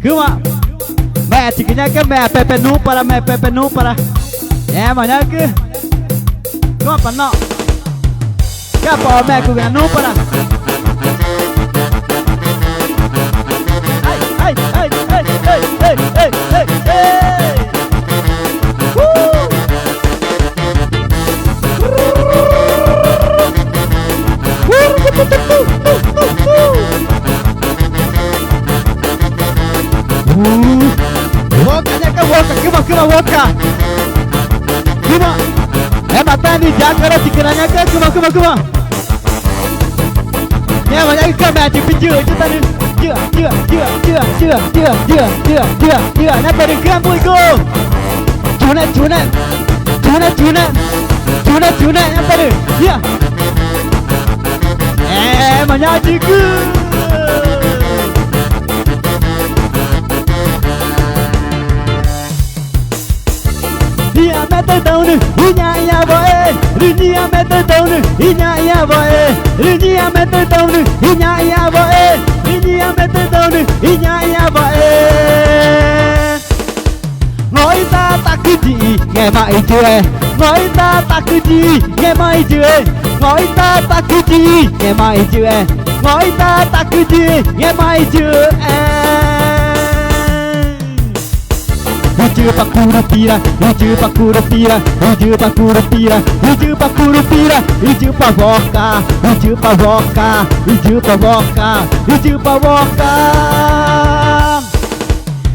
Cuma mẹ thì cái cái mẹ pepe nu para mẹ pepe nu para em mà nhá cứ cuma pano cái bỏ mẹ của mẹ nu para hey hey hey hey hey hey hey hey Wokanya ka woka, kema woka. Kema. Mata ni jangan dikiranya ka kema. Ya banyak ka mati piju kita ni. Dia. Nak beri kamu itu. Tuna yang tadi. Ya. Menyaji ke. Dia mete down, inya ya boy. Dia mete down, inya ya boy. Dia mete down, inya ya boy. Dia mete down, inya ya boy. Ngồi ta ta cứ gì nghe mãi chưa? Ngồi ta ta cứ gì nghe mãi chưa? Ngồi ta ta cứ gì nghe mãi chưa? Ngồi ta ta cứ gì nghe mãi chưa? Hiju pakurupira, hiju pakurupira, hiju pakurupira, hiju pakurupira, hiju pavoca, hiju pavoca, hiju pavoca, hiju pavoca.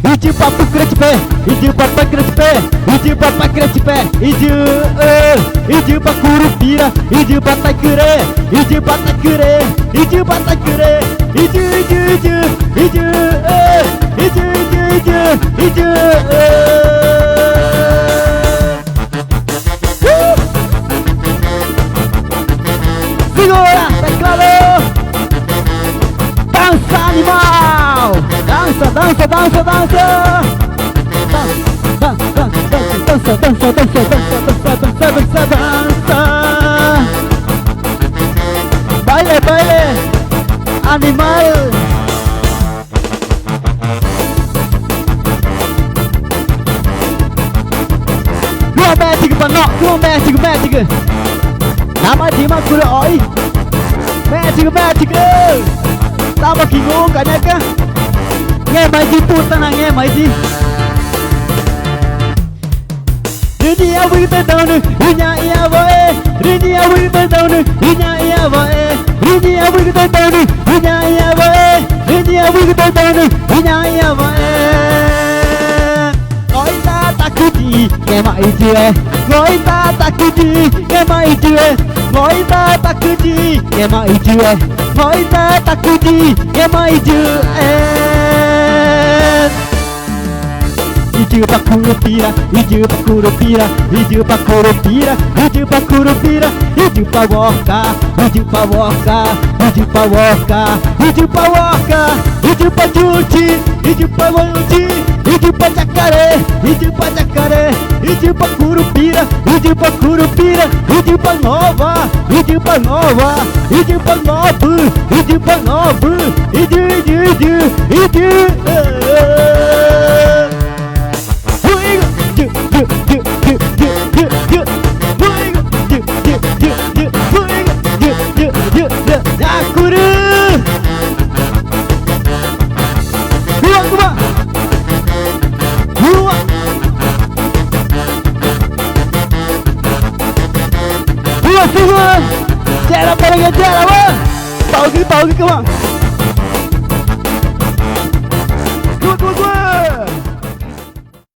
Hiju papu krecpe, hiju papa krecpe, hiju papa krecpe, hiju pakurupira, hiju patakure, hiju patakure, hiju patakure, hiju. Segura, teclado. Dança animal. Dança. Baile. Animal. Dua magic. Nama Dima kuda oi. Magic. Tama kingo kanya ka. Nghe mai gì puta na nghe mai gì. Rinia wita down, rinia ya boy. Rinia wita down, rinia ya boy. Rinia wita down, rinia ya boy. Rinia wita down, rinia ya boy. Ngồi ta ta cứ gì nghe mãi chưa? Ngồi ta ta cứ gì nghe mãi chưa? Ngồi ta ta cứ gì nghe mãi chưa? Ngồi ta ta cứ gì nghe mãi chưa? Hiju pakurupira, hiju pakurupira, hiju pakurupira, hiju pakurupira, hiju pavoca, hiju pavoca, hiju pavoca, hiju pavoca, hiju pajuci, hiju pajuci, hiju pacakare, hiju pacakare, hiju pakurupira, hiju pakurupira, hiju panova, hiju panova, hiju panobu, hiju panobu, hiju. Jera para que jera, bang. Tahu ke kawan.